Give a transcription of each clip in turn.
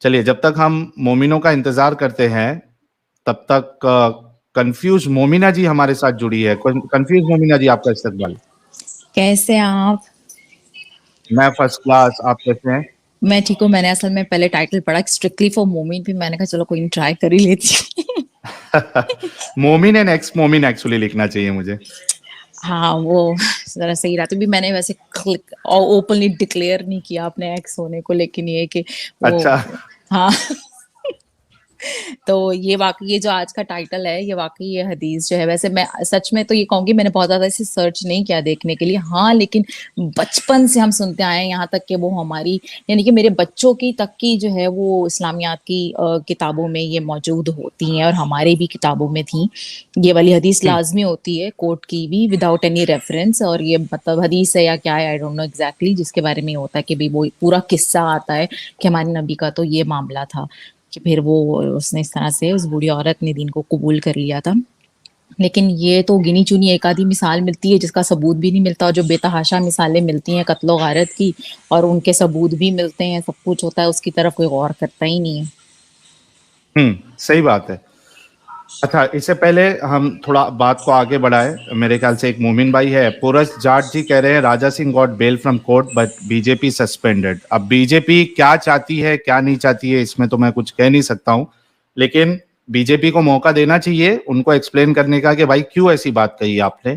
चलिए, जब तक हम मोमिनों का इंतजार करते हैं, तब तक कंफ्यूज मोमिना जी हमारे साथ जुड़ी है। कंफ्यूज मोमिना जी, आपका इस्तकबाल। कैसे हैं आप? मैं फर्स्ट क्लास, आप कैसे हैं? मैं ठीक हूँ। मैंने असल में पहले टाइटल पढ़ा स्ट्रिक्टली फॉर मोमिन, फिर मैंने कहा चलो कोई ट्राई कर ही लेती हूँ। मोमिन एंड एक्स मोमिन एक्चुअली लिखना चाहिए मुझे। हाँ, वो जरा सही रहा। तो भी मैंने वैसे क्लिक और ओपनली डिक्लेयर नहीं किया अपने एक्स होने को, लेकिन ये कि वो अच्छा। हाँ। तो ये वाकई, ये जो आज का टाइटल है, ये वाकई ये हदीस जो है, वैसे मैं सच में तो ये कहूंगी मैंने बहुत ज्यादा इसे सर्च नहीं किया देखने के लिए, हाँ, लेकिन बचपन से हम सुनते आए हैं, यहाँ तक कि वो हमारी, यानी कि मेरे बच्चों की तक की जो है वो इस्लामियात की किताबों में ये मौजूद होती हैं, और हमारे भी किताबों में थी। ये वाली हदीस लाजमी होती है कोर्ट की भी, विदाउट एनी रेफरेंस, और ये मतलब हदीस है या क्या है, आई डोंट नो एग्जैक्टली, जिसके बारे में होता है कि भाई वो पूरा किस्सा आता है कि हमारे नबी का तो ये मामला था कि फिर वो उसने इस तरह से, उस बूढ़ी औरत ने दीन को कबूल कर लिया था। लेकिन ये तो गिनी चुनी एक आधी मिसाल मिलती है जिसका सबूत भी नहीं मिलता, और जो बेतहाशा मिसालें मिलती हैं कत्लो गारत की, और उनके सबूत भी मिलते हैं, सब कुछ होता है, उसकी तरफ कोई गौर करता ही नहीं है। सही बात है। अच्छा, इससे पहले हम थोड़ा बात को आगे बढ़ाएं, मेरे ख्याल से एक मोमिन भाई है, पुरश जाट जी कह रहे हैं Raja Singh got bail from court but BJP suspended. अब बीजेपी क्या चाहती है क्या नहीं चाहती है, इसमें तो मैं कुछ कह नहीं सकता हूं, लेकिन बीजेपी को मौका देना चाहिए उनको एक्सप्लेन करने का कि भाई क्यों ऐसी बात कही आपने,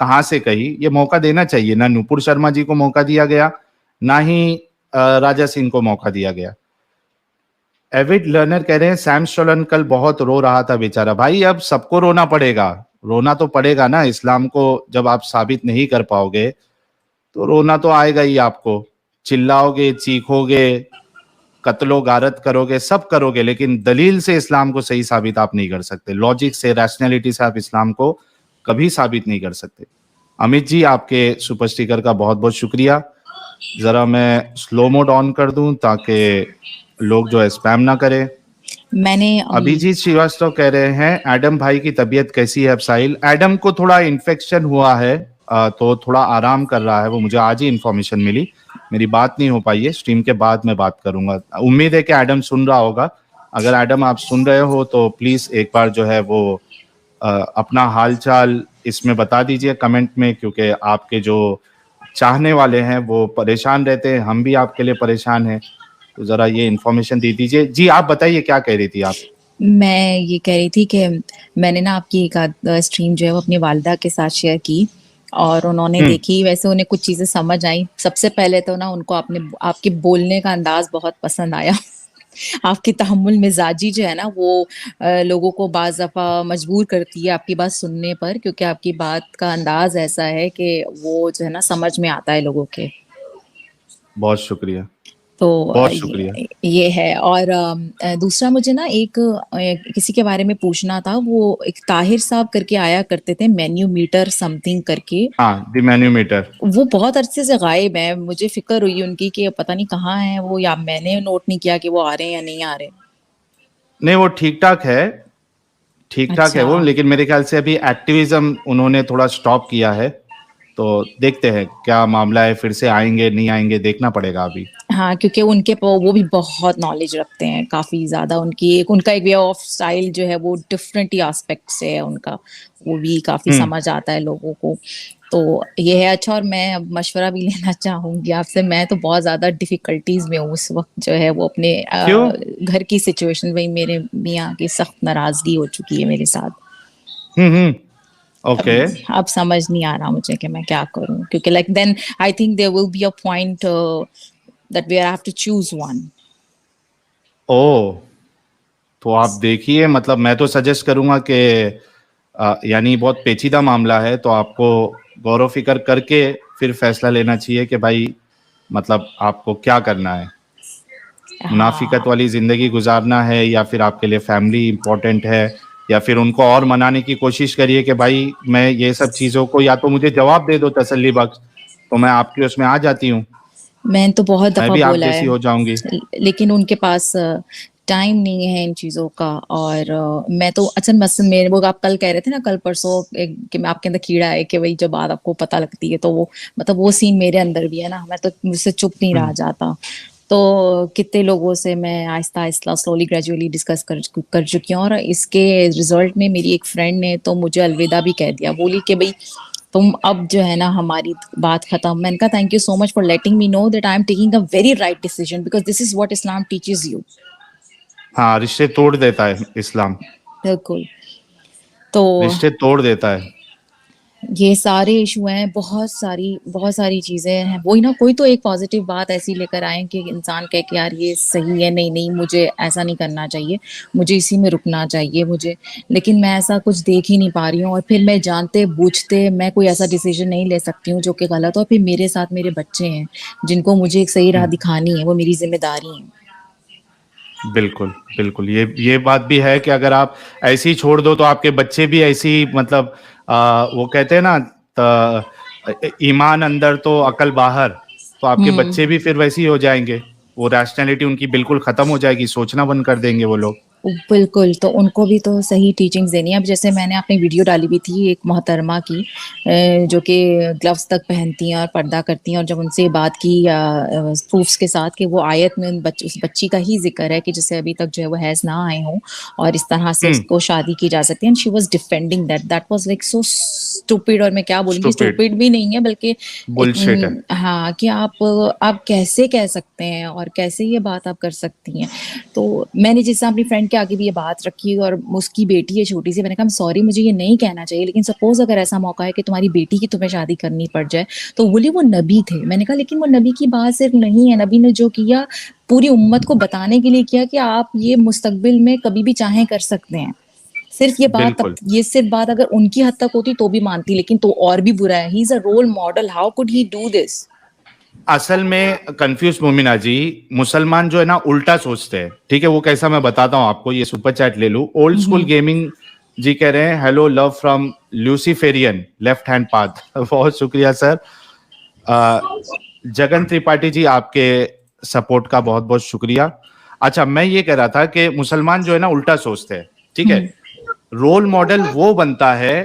कहां से कही, ये मौका देना चाहिए। ना नुपुर शर्मा जी को मौका दिया गया, ना ही राजा सिंह को मौका दिया गया। एविड लर्नर कह रहे हैं सैम स्टोलन कल बहुत रो रहा था बेचारा। भाई अब सबको रोना पड़ेगा, रोना तो पड़ेगा ना, इस्लाम को जब आप साबित नहीं कर पाओगे तो रोना तो आएगा ही आपको। चिल्लाओगे, चीखोगे, कत्लो गारत करोगे, सब करोगे, लेकिन दलील से इस्लाम को सही साबित आप नहीं कर सकते। लॉजिक से, रैशनैलिटी से आप इस्लाम को कभी साबित नहीं कर सकते। अमित जी, आपके सुपर स्टिकर का बहुत बहुत शुक्रिया। जरा मैं स्लो मोड ऑन कर दूं ताकि लोग जो है स्पैम ना करें। मैंने अभिजीत श्रीवास्तव कह रहे हैं एडम भाई की तबीयत कैसी है अब साहिल? एडम को थोड़ा इन्फेक्शन हुआ है, तो थोड़ा आराम कर रहा है, वो मुझे आज ही इंफॉर्मेशन मिली। मेरी बात नहीं हो पाई है, स्ट्रीम के बाद मैं बात करूंगा। उम्मीद है कि एडम सुन रहा होगा। अगर एडम आप सुन रहे हो तो प्लीज एक बार जो है वो अपना हालचाल इसमें बता दीजिए कमेंट में, क्योंकि आपके जो चाहने वाले हैं वो परेशान रहते हैं, हम भी आपके लिए परेशान हैं, तो जरा ये इन्फॉर्मेशन दे दीजिए। जी आप बताइए, क्या कह रही थी आप? मैं ये कह रही थी कि मैंने ना आपकी एक स्ट्रीम जो है वो अपनी वालिदा के साथ शेयर की, और उन्होंने देखी, वैसे उन्हें कुछ चीजें समझ आई। सबसे पहले तो ना उनको आपके बोलने का अंदाज बहुत पसंद आया। आपकी तहम्मुल मिजाजी जो है ना वो लोगों को बाज़ दफ़ा मजबूर करती है आपकी बात सुनने पर, क्योंकि आपकी बात का अंदाज ऐसा है कि वो जो है ना समझ में आता है लोगों के। बहुत शुक्रिया, तो बहुत शुक्रिया। ये है। और दूसरा मुझे ना एक किसी के बारे में पूछना था। वो एक ताहिर साहब करके आया करते थे, मेन्यू मीटर समथिंग करके, हाँ, द मैन्यूमीटर। वो बहुत अरसे से गायब है। मुझे फिक्र हुई उनकी कि पता नहीं कहाँ है वो, या मैंने नोट नहीं किया कि वो आ रहे हैं या नहीं आ रहे। नहीं, वो ठीक ठाक है, ठीक ठाक है अच्छा। वो, लेकिन मेरे ख्याल से अभी एक्टिविज्म उन्होंने थोड़ा स्टॉप किया है, तो देखते हैं क्या मामला है, फिर से आएंगे नहीं आएंगे देखना पड़ेगा अभी। हाँ, क्योंकि वो भी बहुत नॉलेज रखते हैं, काफी ज्यादा। उनका एक वे ऑफ स्टाइल जो है वो डिफरेंट ही एस्पेक्ट से है उनका, वो भी काफी समझ आता है लोगों को। तो ये है। अच्छा, और मैं अब मशवरा भी लेना चाहूंगी आपसे। मैं तो बहुत ज्यादा डिफिकल्टीज में हूँ इस वक्त, जो है वो अपने क्यों? घर की सिचुएशन में। मेरे मियाँ की सख्त नाराजगी हो चुकी है मेरे साथ। अब ओके। अब समझ नहीं आ रहा मुझे कि मैं क्या करूं, क्योंकि like then I think there will be a point that we have to choose one. ओ, तो आप देखिए, मतलब मैं तो सजेस्ट करूंगा कि यानी बहुत पेचीदा मामला है, तो आपको गौर फिक्र करके फिर फैसला लेना चाहिए कि भाई मतलब आपको क्या करना है। मुनाफिकत हाँ, वाली जिंदगी गुजारना है, या फिर आपके लिए फैमिली इंपॉर्टेंट है, या फिर उनको और मनाने की कोशिश करिए कि भाई मैं ये सब चीजों को, या तो मुझे जवाब दे दो तसल्ली बख्श, तो मैं आपकी उसमें आ जाती हूँ, मैंने तो बहुत मैं दफा भी आप बोला जैसी है, हो जाऊंगी। लेकिन उनके पास टाइम नहीं है इन चीजों का। और मैं तो अच्छा, मसल मेरे वो आप कल कह रहे थे ना, कल परसों कि मैं आपके अंदर कीड़ा है, कि वही जब बात आपको पता लगती है तो वो मतलब वो सीन मेरे अंदर भी है ना, मैं तो मुझसे चुप नहीं रहा जाता। तो कितने लोगों से मैं आहिस्ता-आहिस्ता स्लोली ग्रेजुअली डिस्कस कर चुकी हूँ और इसके रिजल्ट में मेरी एक फ्रेंड ने तो मुझे अलविदा भी कह दिया। बोली कि भई तुम अब जो है ना हमारी बात खत्म। मैंने कहा thank you so much for letting me know that I am taking a very right decision because this is what Islam teaches you. हाँ, रिश्ते तोड़ देता है इस्लाम, बिल्कुल। तो रिश्ते तोड़ देता है। ये सारे इशू हैं, बहुत सारी चीज़ें हैं। वही ना कोई तो एक पॉज़िटिव बात ऐसी लेकर आएँ कि इंसान कहे कि यार ये सही है, नहीं, मुझे ऐसा नहीं करना चाहिए, मुझे इसी में रुकना चाहिए मुझे। लेकिन मैं ऐसा कुछ देख ही नहीं पा रही हूँ और फिर मैं जानते-बूझते मैं कोई ऐसा डिसीज़न नहीं ले सकती हूँ जो कि गलत हो। फिर मेरे साथ मेरे बच्चे हैं, जिनको मुझे एक सही राह हम्म, दिखानी है, वो मेरी ज़िम्मेदारी है। बिल्कुल, बिल्कुल। ये बात भी है कि अगर आप ऐसे ही छोड़ दो तो आपके बच्चे भी ऐसी मतलब वो कहते हैं ना ईमान अंदर तो अकल बाहर, तो आपके हुँ। बच्चे भी फिर वैसे ही हो जाएंगे। वो रैशनैलिटी उनकी बिल्कुल खत्म हो जाएगी, सोचना बंद कर देंगे वो लोग। बिल्कुल, तो उनको भी तो सही टीचिंग्स देनी है। अब जैसे मैंने अपनी वीडियो डाली हुई थी एक मोहतरमा की जो कि ग्लव्स तक पहनती हैं और पर्दा करती हैं और जब उनसे बात की प्रूफ्स के साथ कि वो आयत में उस बच्ची का ही ज़िक्र है कि जिसे अभी तक जो है वो हैज़ ना आए हों और इस तरह से हम्म, उसको शादी की जा सकती है and she was defending that was like so stupid और मैं क्या बोलूँगी स्टूपिड, स्टूपिड भी नहीं है बल्कि बुलशिट है। हाँ, कि आप कैसे कह सकते हैं और कैसे ये बात आप कर सकती हैं। तो मैंने जिस अपनी फ्रेंड के आगे भी ये बात रखी और उसकी बेटी है छोटी-सी, मैंने कहा सॉरी मुझे ये नहीं कहना चाहिए लेकिन सपोज़ अगर ऐसा मौका है कि तुम्हारी बेटी की तुम्हें शादी करनी पड़ जाए, तो बोली वो नबी थे। मैंने कहा लेकिन वो नबी की बात सिर्फ़ नहीं है, नबी ने जो किया पूरी उम्मत को बताने के लिए किया कि आप ये मुस्तकबिल में कभी भी चाहें कर सकते हैं। बिल्कुल। ये सिर्फ़ बात अगर उनकी हद तक होती तो भी मानती लेकिन तो और भी बुरा है। He is a role model, how could he do this? असल में कंफ्यूज मोमिना जी, मुसलमान जो है ना उल्टा सोचते हैं। ठीक है, वो कैसा मैं बताता हूं आपको, ये सुपर चैट ले लूं। ओल्ड हुँ, स्कूल हुँ। गेमिंग जी कह रहे हैं hello love from luciferian left hand path. बहुत शुक्रिया सर। अ, जगन त्रिपाठी जी आपके सपोर्ट का बहुत बहुत शुक्रिया। अच्छा, मैं ये कह रहा था कि मुसलमान जो है ना उल्टा सोचते हैं। ठीक है, हुँ, रोल मॉडल वो बनता है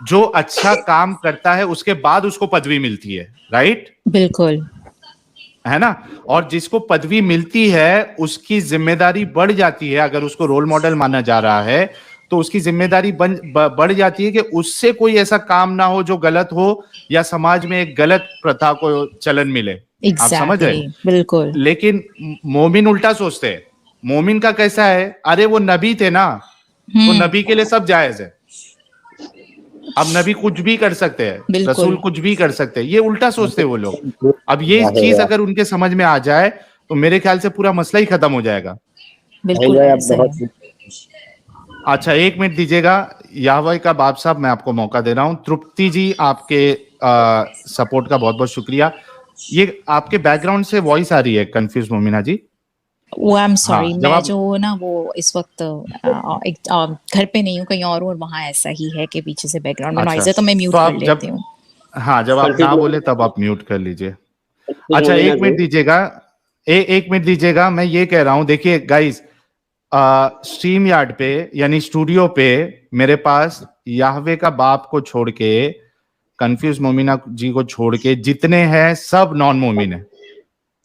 जो अच्छा काम करता है उसके बाद उसको पदवी मिलती है, राइट? बिल्कुल। है ना? और जिसको पदवी मिलती है उसकी जिम्मेदारी बढ़ जाती है। अगर उसको रोल मॉडल माना जा रहा है तो उसकी जिम्मेदारी बढ़ जाती है कि उससे कोई ऐसा काम ना हो जो गलत हो या समाज में एक गलत प्रथा को चलन मिले। आप समझ रहे एग्ज़ैक्टली, हैं? बिल्कुल। लेकिन मोमिन उल्टा सोचते हैं। मोमिन का कैसा है, अरे वो नबी थे ना, तो हुँ, नबी के लिए सब जायज है। अब नबी कुछ भी कर सकते हैं, रसूल बिल्कुल, कुछ भी कर सकते हैं। ये उल्टा सोचते हैं वो लोग। अब ये चीज भाई अगर उनके समझ में आ जाए तो मेरे ख्याल से पूरा मसला ही खत्म हो जाएगा। बिल्कुल आप ऐसा बहुत है। अच्छा, 1 मिनट दीजिएगा। याहवा का बाप साहब, मैं आपको मौका दे रहा हूं। तृप्ति जी, आपके सपोर्ट का बहुत बहुत शुक्रिया। ये आपके बैकग्राउंड से वॉइस आ रही है, कंफ्यूज मोमिना जी। वो आई एम हाँ, सॉरी जब मैं आप जो ना वो इस वक़्त घर पे नहीं हूँ, कहीं और वहाँ ऐसा ही है कि पीछे से बैकग्राउंड में अच्छा, नॉइज़ है तो मैं तो म्यूट कर आप लेती जब हूँ। हाँ, जब आप कंफ्यूज ना बोले तब आप म्यूट कर लीजिए। कंफ्यूज अच्छा, मोमिना 1 मिनट जी। दीजिएगा। 1 मिनट दीजिएगा। मैं ये कह रहा हूं, देखिए गाइस, स्ट्रीम यार्ड पे यानी स्टूडियो पे मेरे पास याहवे का बाप को छोड़ के, कंफ्यूज मोमिना जी को छोड़ के जितने हैं सब नॉन मोमिन है।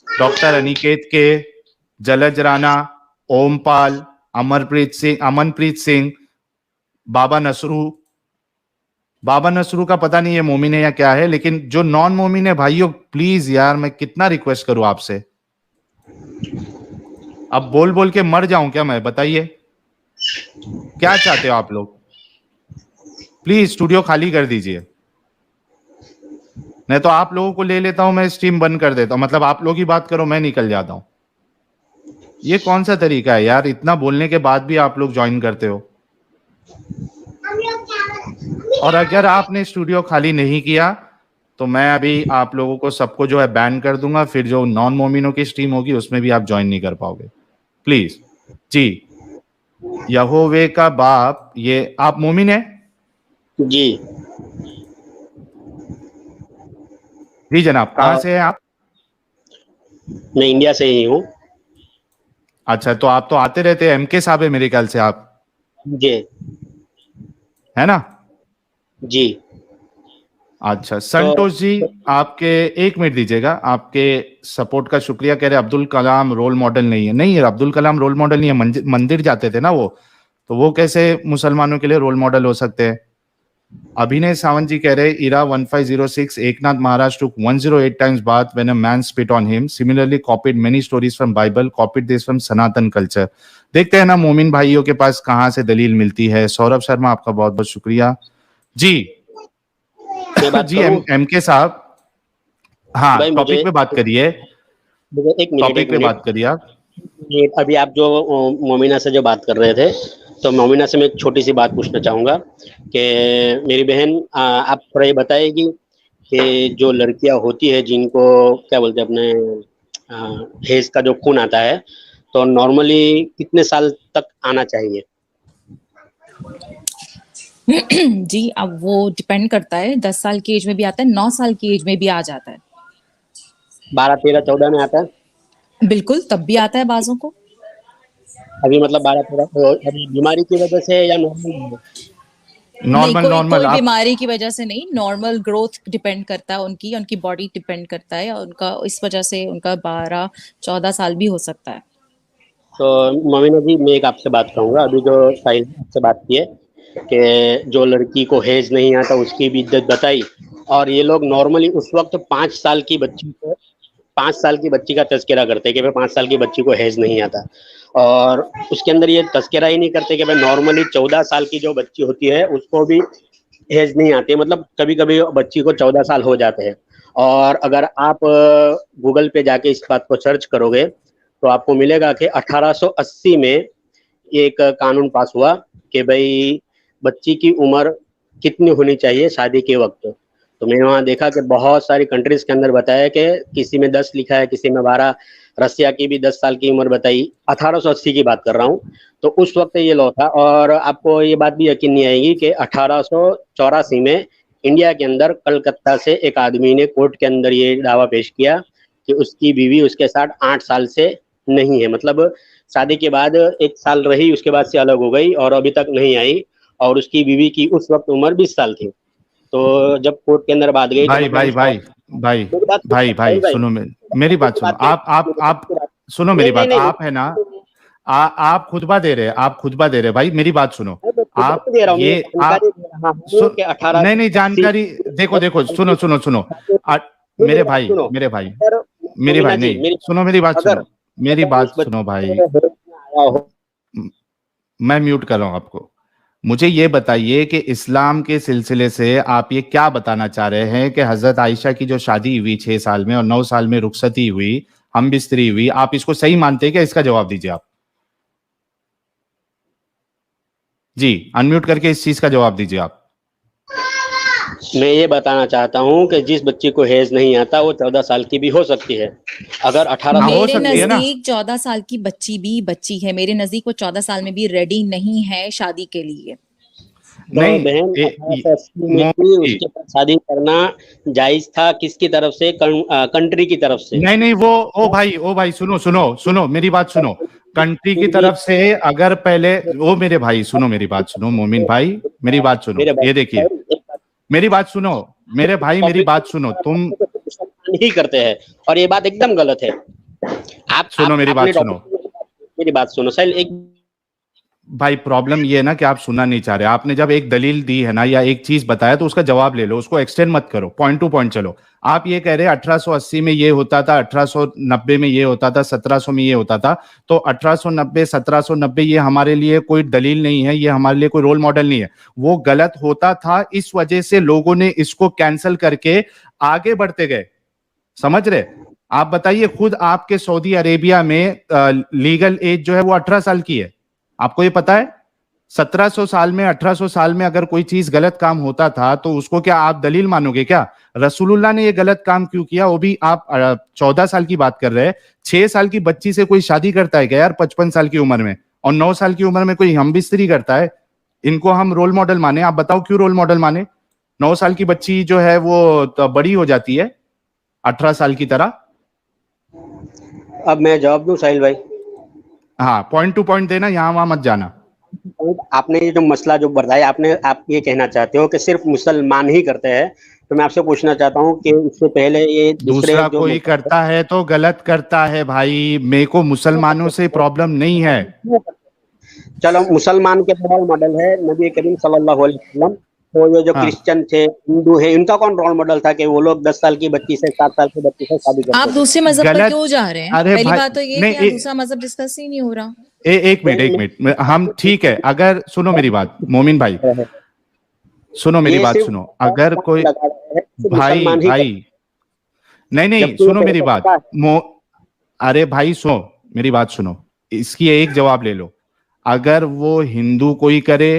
डॉक्टर अनिकेत के, जलज राणा, ओमपाल, अमनप्रीत सिंह, बाबा नसरू। बाबा नसरू का पता नहीं है मोमिन है या क्या है, लेकिन जो नॉन मोमिन है भाइयों, प्लीज यार मैं कितना रिक्वेस्ट करूं आपसे। अब बोल बोल के मर जाऊं क्या मैं, बताइए क्या चाहते हो आप लोग? प्लीज स्टूडियो खाली कर दीजिए, नहीं तो आप लोगों को ले लेता हूं, मैं स्ट्रीम बंद कर देता हूं। मतलब आप लोग ही बात करो, मैं निकल जाता हूं। ये कौन सा तरीका है यार, इतना बोलने के बाद भी आप लोग ज्वाइन करते हो। और अगर आपने स्टूडियो खाली नहीं किया तो मैं अभी आप लोगों को सबको जो है बैन कर दूंगा। फिर जो नॉन मोमिनों की स्ट्रीम होगी उसमें भी आप ज्वाइन नहीं कर पाओगे। प्लीज जी। यहोवे का बाप, ये आप मोमिन है? जी। जी जनाब, कहां आ, से हैं आप? मैं इंडिया से ही हूँ। अच्छा, तो आप तो आते रहते हैं, एमके साहब है मेरे ख्याल से आप, जी। है ना? जी। अच्छा संतोष जी, आपके 1 मिनट दीजिएगा, आपके सपोर्ट का शुक्रिया। कह रहे अब्दुल कलाम रोल मॉडल नहीं है। नहीं, अब्दुल कलाम रोल मॉडल नहीं है, मंदिर जाते थे ना वो, तो वो कैसे मुसलमानों के लिए रोल मॉडल हो सकते हैं। अभिनय सावंत जी कह रहे इरा 1506 Eknath Maharaj took 108 times bath when a man spit on him, similarly copied many stories from Bible, copied this from Sanatan culture। देखते हैं ना मोमिन भाइयों के पास कहां से दलील मिलती है। सौरभ शर्मा, आपका बहुत बहुत शुक्रिया जी। मैं बात जी करूं एम के साहब, हाँ भाई? मुझे टॉपिक पे बात करिए, एक मिनट, टॉपिक पे बात करिए आप। ये अभी आप जो मोमिना से जो बात कर रहे थे, तो मोमिना से मैं एक छोटी सी बात पूछना चाहूंगा कि मेरी बहन, आप थोड़ा ये बताएगी कि जो लड़कियां होती है जिनको क्या बोलते हैं अपने हेज का जो खून आता है, तो नॉर्मली कितने साल तक आना चाहिए? जी, अब वो डिपेंड करता है, 10 साल की एज में भी आता है, 9 साल की एज में भी आ जाता है। 12, 13, 14 में आता है? बिल्कुल, तब भी आता है बाजों को। अभी मतलब 12, 13 अभी बीमारी की वजह से या नॉर्मल? नहीं, नॉर्मल नॉर्मल कोई आप बीमारी की वजह से नहीं, नॉर्मल ग्रोथ डिपेंड करता है, उनकी बॉडी डिपेंड करता है, और उनका इस वजह से उनका 12-14 साल भी हो सकता है। तो मोमिना जी, मैं एक आपसे बात कहूँगा। अभी जो साहिल ने आपसे बात की है कि जो लड़की को हेज नहीं आता उसकी भी इज्जत बताई, और ये लोग नॉर्मली उस वक्त 5 साल की बच्ची का तस्करा करते हैं कि भाई 5 साल की बच्ची को हेज नहीं आता, और उसके अंदर ये तस्करा ही नहीं करते कि भाई नॉर्मली 14 साल की जो बच्ची होती है उसको भी हेज नहीं आती है। मतलब कभी कभी बच्ची को 14 साल हो जाते हैं, और अगर आप गूगल पे जाके इस बात को सर्च करोगे तो आपको मिलेगा कि 1880 में एक कानून पास हुआ कि भाई बच्ची की उम्र कितनी होनी चाहिए शादी के वक्त। तो मैंने वहाँ देखा कि बहुत सारी कंट्रीज के अंदर बताया कि किसी में 10 लिखा है, किसी में 12। रसिया की भी 10 साल की उम्र बताई। 1880 की बात कर रहा हूँ। तो उस वक्त ये लॉ था, और आपको ये बात भी यकीन नहीं आएगी कि 1884 में इंडिया के अंदर कलकत्ता से एक आदमी ने कोर्ट के अंदर ये दावा पेश किया कि उसकी बीवी उसके साथ 8 साल से नहीं है। मतलब शादी के बाद 1 साल रही, उसके बाद से अलग हो गई और अभी तक नहीं आई, और उसकी बीवी की उस वक्त उम्र 20 साल थी। तो जब कोर्ट के अंदर बात गई तो भाई भाई मतलब भाई भाई मेरी बात भाई भाई भाई सुनो, मेरी बात सुनो, आप सुनो मेरी बात, आप है ना, आप खुतबा दे रहे हैं, आप खुतबा दे रहे हैं भाई, मेरी बात सुनो। आप ये आप नहीं नहीं जानकारी, देखो देखो सुनो सुनो सुनो, मेरे भाई मेरे भाई मेरे भाई नहीं सुनो, मेरी बात सुनो, मेरी बात सुनो भाई, मैं म्यूट कर रहा हूं आपको। मुझे ये बताइए कि इस्लाम के सिलसिले से आप ये क्या बताना चाह रहे हैं कि हजरत आयशा की जो शादी हुई 6 साल में और 9 साल में रुखसती हुई, हम बिस्तरी हुई, आप इसको सही मानते हैं क्या? इसका जवाब दीजिए आप जी, अनम्यूट करके इस चीज का जवाब दीजिए आप। मैं ये बताना चाहता हूँ कि जिस बच्ची को हेज नहीं आता वो 14 साल की भी हो सकती है। अगर 18 हाँ, हो मेरे सकती है ना। नजदीक 14 साल की बच्ची भी बच्ची है, मेरे नजदीक वो 14 साल में भी रेडी नहीं है शादी के लिए। तो नहीं बहन 1880 में भी उसके साथ शादी करना जायज था, किसकी तरफ से? कंट्री की तरफ से। नहीं नहीं, वो ओ भाई सुनो सुनो सुनो, मेरी बात सुनो, कंट्री की तरफ से अगर पहले, वो मेरे भाई सुनो, मेरी बात सुनो मोमिन भाई, मेरी बात सुनो, मेरे भाई ये देखिए, मेरी बात सुनो, मेरे भाई मेरी बात सुनो, तुम नहीं करते हैं, और ये बात एकदम गलत है। आप सुनो मेरी बात सुनो मेरी बात सुनो सर, एक भाई, प्रॉब्लम ये है ना कि आप सुनना नहीं चाह रहे। आपने जब एक दलील दी है ना या एक चीज बताया तो उसका जवाब ले लो, उसको एक्सटेंड मत करो, पॉइंट टू पॉइंट चलो। आप ये कह रहे हैं 1880 में ये होता था, 1890 में ये होता था, 1700 में ये होता था, तो 1890 1790 ये हमारे लिए कोई दलील नहीं है, ये हमारे लिए कोई रोल मॉडल नहीं है। वो गलत होता था, इस वजह से लोगों ने इसको कैंसिल करके आगे बढ़ते गए, समझ रहे? आप बताइए खुद, आपके सऊदी अरेबिया में लीगल एज जो है वो 18 साल की है, आपको ये पता है? 1700 साल में, 1800 साल में अगर कोई चीज गलत काम होता था तो उसको क्या आप दलील मानोगे क्या? रसूलुल्लाह ने ये गलत काम क्यों किया, वो भी आप 14 साल की बात कर रहे हैं। 6 साल की बच्ची से कोई शादी करता है क्या यार 55 साल की उम्र में? और 9 साल की उम्र में कोई हम बिस्तरी करता है? इनको हम रोल मॉडल माने? आप बताओ क्यों रोल मॉडल माने? 9 साल की बच्ची जो है वो तो बड़ी हो जाती है 18 साल की तरह। अब मैं जवाब दूं साहिल भाई? हाँ, पॉइंट टू पॉइंट देना, यहां वहां मत जाना। आपने ये जो मसला जो बताया, आप ये कहना चाहते हो कि सिर्फ मुसलमान ही करते हैं, तो मैं आपसे पूछना चाहता हूँ कि इससे पहले ये दूसरे दूसरा जो कोई करता है तो गलत करता है भाई, मेरे को मुसलमानों से प्रॉब्लम नहीं है। चलो, मुसलमान के तो रोल मॉडल है नबी करीम सल्लल्लाहु अलैहि वसल्लम। तो ये जो हाँ। क्रिश्चियन थे, हिंदू है, इनका कौन रोल मॉडल था कि वो लोग 10 साल की बच्ची से 7 साल की बच्ची से शादी आप करते थे? दूसरे मजहब पर गलत। क्यों जा रहे हैं? अरे पहली भाई बात तो ये नहीं, कि यहाँ दूसरा मजहब डिस्कस ही नहीं हो रहा। एक मिनट हम ठीक है, अगर सुनो मेरी बात मोमिन भाई, सुनो मेरी ये बात सिर्फ सुनो, अगर कोई लगा रहा है, सिर्फ भाई मुसलमान ही भाई नहीं जबकि सुनो ये मेरी बात पता है। अरे भाई सुनो मेरी बात सुनो, इसकी एक जवाब ले लो। अगर वो हिंदू कोई करे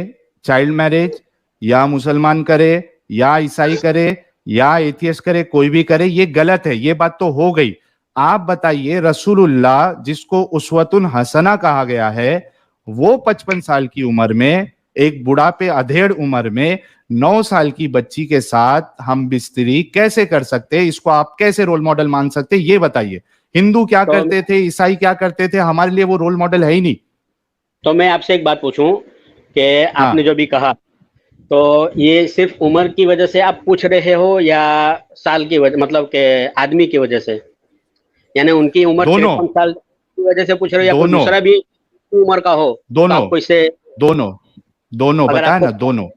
चाइल्ड मैरिज, या मुसलमान करे, या ईसाई करे, या एथियस्ट करे, कोई भी करे, ये गलत है, ये बात तो हो गई। आप बताइए, रसूलुल्लाह जिसको उस्वतुन हसना कहा गया है, वो 55 साल की उम्र में एक बुढ़ापे अधेड़ उम्र में 9 साल की बच्ची के साथ हम बिस्तरी कैसे कर सकते हैं? इसको आप कैसे रोल मॉडल मान सकते हैं, ये बताइए। हिंदू क्या तो करते थे, ईसाई क्या करते थे, हमारे लिए वो रोल मॉडल है ही नहीं। तो मैं आपसे एक बात पूछूं कि हाँ। आपने जो भी कहा, तो ये सिर्फ उम्र की वजह से आप पूछ रहे हो या साल की वजह, मतलब के आदमी की वजह से? यानी उनकी उम्र दोनों 53 साल की वजह से पूछ रहे हो, या कोई दोनों दूसरा भी उम्र का हो तो दोनों आपको इससे, दोनों दोनों अगर बताया आपको ना, दोनों।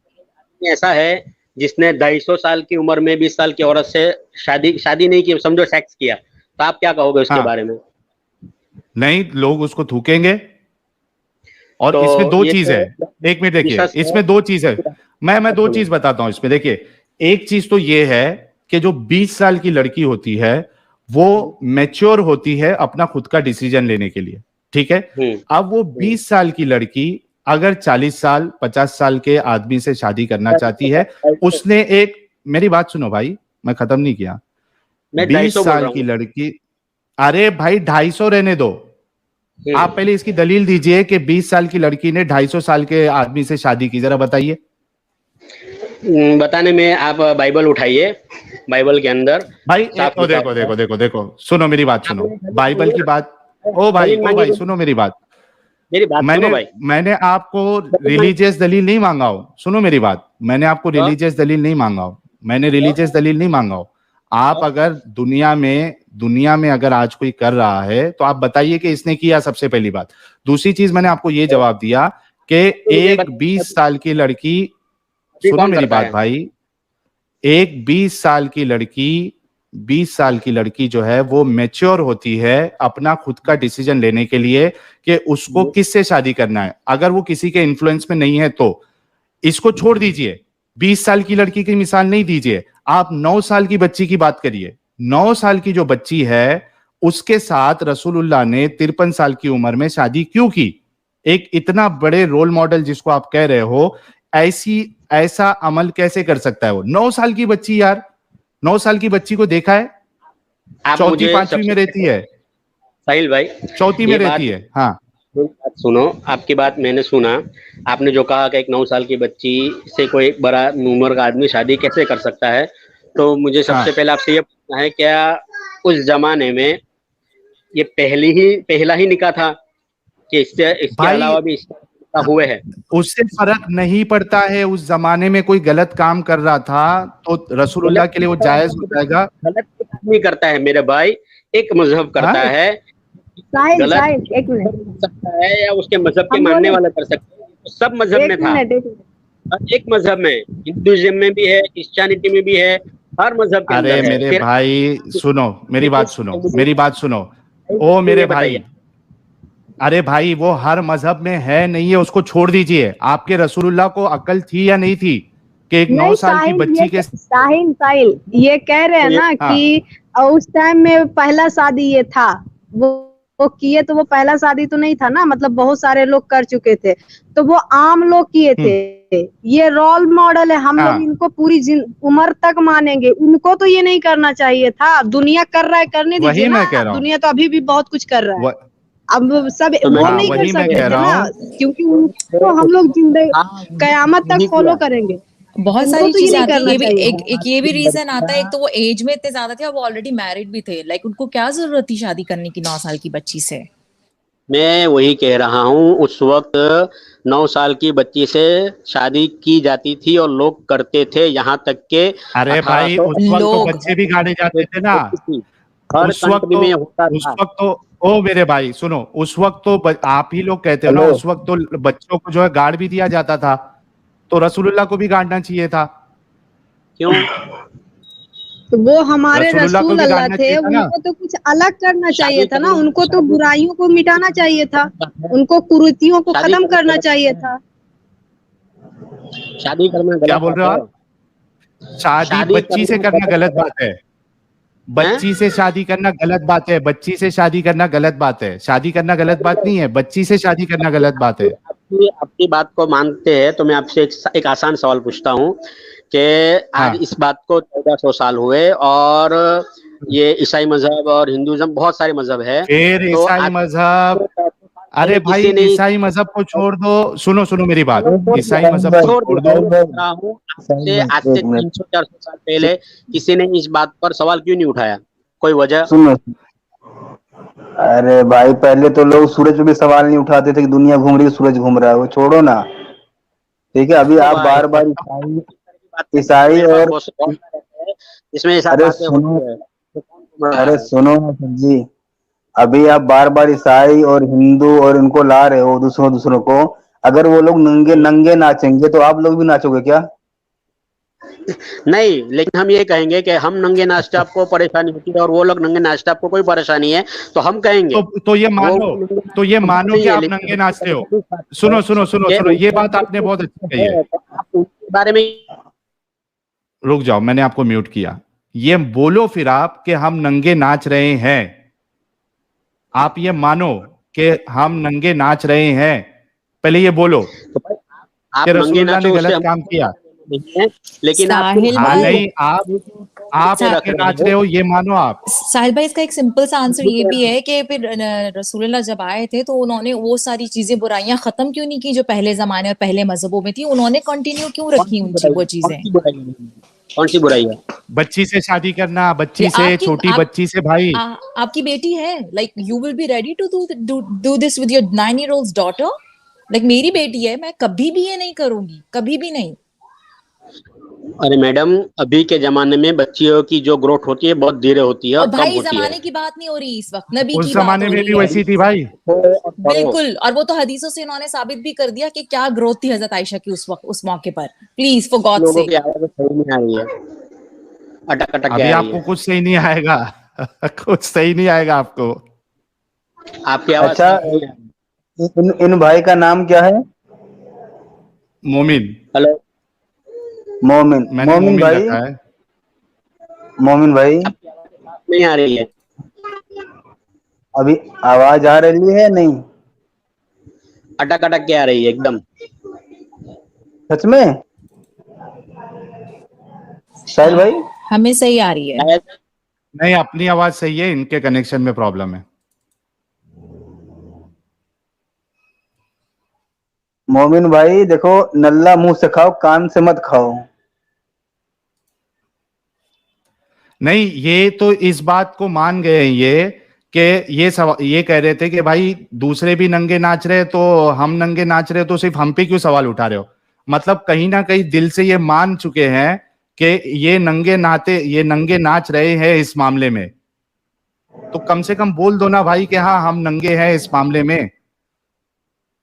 ऐसा है जिसने 250 साल की उम्र में 20 साल की औरत से शादी नहीं की, समझो सेक्स किया, तो आप क्या कहोगे उसके हाँ, बारे में? नहीं, लोग उसको थूकेंगे। और तो इसमें दो ये चीज है, एक मिनट देखिए, विशेष इसमें दो चीज है। मैं दो चीज बताता हूं इसमें। देखिए, एक चीज तो ये है कि जो 20 साल की लड़की होती है वो मैच्योर होती है अपना खुद का डिसीजन लेने के लिए, ठीक है। अब वो 20 साल की लड़की अगर 40 साल 50 साल के आदमी से शादी करना चाहती है, उसने एक, मेरी बात सुनो भाई, मैं खत्म नहीं किया। मैं 20 250 बोल साल रहा की हूँ। लड़की, अरे भाई 250 रहने दो, आप पहले इसकी दलील दीजिए कि 20 साल की लड़की ने 250 साल के आदमी से शादी की, जरा बताइए। बताने में आप बाइबल उठाइए, बाइबल के अंदर भाई साफ ओ लिखा देखो है। देखो देखो देखो, सुनो मेरी बात सुनो, बाइबल की बात। दलील ओ मांगी भाई तो सुनो मेरी बात। मेरी बात सुनो मैंने भाई। मैंने आपको दलील मांगी रिलीजियस दलील नहीं मांगा हो, सुनो मेरी बात, मैंने आपको तो? रिलीजियस दलील नहीं मांगा हो, मैंने रिलीजियस दलील नहीं मांगा हो। आप अगर दुनिया में अगर आज कोई कर रहा है तो आप बताइए कि इसने किया, सबसे पहली बात। दूसरी चीज, मैंने आपको ये जवाब दिया कि एक 20 साल की लड़की, अभी सुनो कौन मेरी करता बात है? भाई, एक 20 साल की लड़की, 20 साल की लड़की जो है वो मैच्योर होती है अपना खुद का डिसीजन लेने के लिए कि उसको किससे शादी करना है। अगर वो किसी के इन्फ्लुएंस में नहीं है तो इसको छोड़ दीजिए, 20 साल की लड़की की मिसाल नहीं दीजिए, आप 9 साल की बच्ची की बात करिए। 9 साल की जो बच्ची है उसके साथ रसूलुल्लाह ने 53 साल की उम्र में शादी क्यों की? एक इतना बड़े रोल मॉडल जिसको आप कह रहे हो, ऐसा अमल कैसे कर सकता है वो? 9 साल की बच्ची यार, 9 साल की बच्ची को देखा है, आप चौथी मुझे पांचवी में सबसे रहती है, साहिल भाई, चौथी में ये रहती बात है। हाँ बात सुनो, आपकी बात मैंने सुना। आपने जो कहा कि एक 9 साल की बच्ची से कोई बड़ा उम्र का आदमी शादी कैसे कर सकता है, तो मुझे हाँ सबसे पहले आपसे ये पूछना है, क्या उस जमाने में ये पहला ही निकाह था कि इसके भाई, अलावा भी इसके निकाह हुए हैं? उससे फर्क नहीं पड़ता है, उस जमाने में कोई गलत काम कर रहा था तो रसूलुल्लाह के लिए वो जायज हो जाएगा। गलत कुछ नहीं करता है मेरे भाई, एक मजहब करता हाँ? है। साहिल गलत साहिल एक मिनट कर सकता है या उसके मजहब के हम मानने लोग वाला कर सकते हैं, तो सब मजहब में एक था। मिनट हर एक मजहब में, हिंदुइज्म में भी है, क्रिश्चियनिटी में भी है, हर मजहब के अरे अंदर है। मेरे फिर भाई सुनो, मेरी बात सुनो, मेरी बात सुनो, ओ ये मेरे बताइए। भाई, अरे भाई वो हर मजहब में है नहीं है, उसको छोड़ दीजिए। आपके रसूलुल्लाह को अकल थी या नहीं थी कि एक 9 नहीं साल की साहिल बच्ची के साहिल ये कह रहे हैं ये- ना हाँ कि उस टाइम में पहला शादी ये था, वो किए तो वो पहला शादी तो नहीं था ना, मतलब बहुत सारे लोग कर चुके थे, तो वो आम लोग किए थे। ये रोल मॉडल है, हम हाँ लोग इनको पूरी उम्र तक मानेंगे। इनको तो ये नहीं करना चाहिए था, दुनिया कर रहा है, करने वही दीजिए मैं ना, कह रहा हूँ। दुनिया तो अभी भी बहुत कुछ कर रहा है। अब सब तो वो मैं नहीं कर वही मैं सकते कह थे रहा ना, हूँ। क्योंकि उनको हम लोग जिंदगी हाँ, कयामत तक यही फॉलो किया। करेंगे। बहुत उनको सारी तो ये चीजें नहीं आती है, करना ये भी चाहिए। एक ये भी रीजन आता है। एक तो वो एज में इतने ज्यादा थे और वो ऑलरेडी मैरिड भी थे, लाइक उनको क्या जरूरत थी शादी करने की 9 साल की बच्ची से? मैं वही कह रहा हूँ, उस वक्त 9 साल की बच्ची से शादी की जाती थी और लोग करते थे, यहाँ तक के अरे भाई 1800 उस वक्त तो लोग बच्चे भी गाड़े जाते थे ना। हर उस वक्त कंट्री तो में होता उस था। वक्त तो ओ मेरे भाई सुनो, उस वक्त तो आप ही लोग कहते हो ना, हेलो। उस वक्त तो बच्चों को जो है गाड़ भी दिया जाता था, तो रसूलुल्लाह को भी गाड़ना चाहिए था। क्यों? तो वो हमारे रसूलुल्लाह को रसूल भी अल्लाह गाड़ना थे, चाहिए था ना। उनको तो कुछ अलग करना चाहिए शादी था ना, करना उनको तो शादी बुराइयों को मिटाना चाहिए था, उनको कुरीतियों को शादी खत्म करना गलत चाहिए है। था। शादी करना क्या गलत बोल रहे हो बात आप? है। शादी बच्ची से करना गलत बात है। बच्ची से शादी करना गलत बात है। बच्ची से शादी करना गलत बात है। शादी करना गलत बात नहीं है, बच्ची से शादी करना गलत बात है। आपकी बात को मानते हैं तो मैं आपसे एक आसान सवाल पूछता हूँ कि आज हाँ इस बात को 1400 साल हुए और ये ईसाई मजहब और हिंदुइज्म बहुत सारे मजहब है, फिर तो ईसाई आज मजहब, अरे भाई किसी ने ईसाई मजहब को छोड़ दो, सुनो सुनो मेरी बात, ईसाई मजहब को छोड़ छोड़ दिया। दो। मैं पूछ रहा हूँ, आज से एक मिनट 300-400 साल पहले किसी ने इस बात पर सवाल क्यों नहीं उठाया? कोई वजह? सुनो। अरे भाई पहले तो लोग सूरज पे भी सवाल नहीं उठाते थे कि दुनिया घूम रही है, सूरज घूम रहा है, वो छोड़ो ना। ठीक है, अभी ओ आप भाई, बार बार ईसाई मेरे पास और बहुत से बहुत सारे रहते हैं, जिसमें ये सब अरे बातें सुनो, होती है, तो कौन घूम रहा अरे है? सुनो ना सर जी, अभी आप बार बार ईसाई और हिंदू और इनको ला रहे हो दूसरों दूसरों को। अगर वो लोग नंगे नंगे नाचेंगे तो आप लोग भी नाचोगे क्या? नहीं, लेकिन हम ये कहेंगे कि हम नंगे नाचते आपको परेशानी होती है और वो लोग नंगे नाचते आपको कोई परेशानी है, तो हम कहेंगे तो ये वो मानो, तो ये मानो नहीं कि है, आप लेकिन नंगे हम नाचते हो। परेशानी इस बात की सुनो है सुनो सुनो कि सुनो, ये बात उनके आपने बहुत अच्छी कही है। है, तो आप उनके बारे में रुक जाओ, मैंने आपको म्यूट किया। ये बोलो फिर आप कि हम नंगे नाच रहे हैं। आप ये मानो कि हम नंगे नाच रहे हैं, पहले ये बोलो तो भाई आप कि नंगे रसूलुल्लाह ने नाचो, उससे गलत हम काम किया। नहीं है, लेकिन आप क्यों साहिल हाँ भाई, नहीं, आप सा- नंगे नाच रहे हो, ये मानो आप। साहिल भाई, इसका एक सिंपल सा आंसर ये भी है कि फिर रसूलुल्लाह जब आए थे तो उन्होंने वो सारी चीजें बुराइयां खत्म क्यों नहीं की जो पहले जमाने और पहले मजहबों में थी, उन्होंने कंटिन्यू क्यों कौन रखी सी उन बुराई वो है? कौन चीजें। सी बुराई है? कौन सी बुराई है? बच्ची से शादी करना, ये बच्ची से, छोटी बच्ची से भाई। आपकी बेटी है, like you will be ready to do this with your 9-year-old daughter. Like मेरी बेटी है, मैं कभी भी ये नहीं करूंगी, कभी भी नहीं। अरे मैडम, अभी के जमाने में बच्चियों की जो ग्रोथ होती है बहुत धीरे होती है और और कम भाई होती है। जमाने की बात नहीं हो रही, इस वक्त नबी उस की बात जमाने हो में रही भी है। वैसी थी भाई। बिल्कुल, और वो तो हदीसों से इन्होंने साबित भी कर दिया कि क्या ग्रोथ थी हजरत आयशा की उस वक्त, उस मौके पर। प्लीज फॉर गॉड लोगों से। की आवाज सही नहीं आ रही है, अटक अटक के अभी आ रही आपको है। कुछ सही नहीं आएगा कुछ सही नहीं आएगा आपको। आपकी आवाज अच्छा, सही नहीं आ रही। इन भाई का नाम क्या है? मोमिन, हेलो, मोमिन। मैंने मोमिन मोमिन भाई, रखा है। मोमिन भाई, आपकी आवाज साफ नहीं आ रही है, अभी आवाज आ रही है नहीं? अटक अटक के आ रही है एकदम। सच में साहिल भाई? हमें सही आ रही है। शायद नहीं, अपनी आवाज सही है, इनके कनेक्शन में प्रॉब्लम है। मोमिन भाई देखो, नल्ला मुंह से खाओ, कान से मत खाओ। नहीं, ये तो इस बात को मान गए हैं ये कि ये कह रहे थे कि भाई दूसरे भी नंगे नाच रहे तो हम नंगे नाच रहे, तो सिर्फ हम पे क्यों सवाल उठा रहे हो। मतलब कहीं ना कहीं दिल से ये मान चुके हैं कि ये नंगे नाच रहे हैं इस मामले में। तो कम से कम बोल दो ना भाई कि हाँ हम नंगे हैं इस मामले में।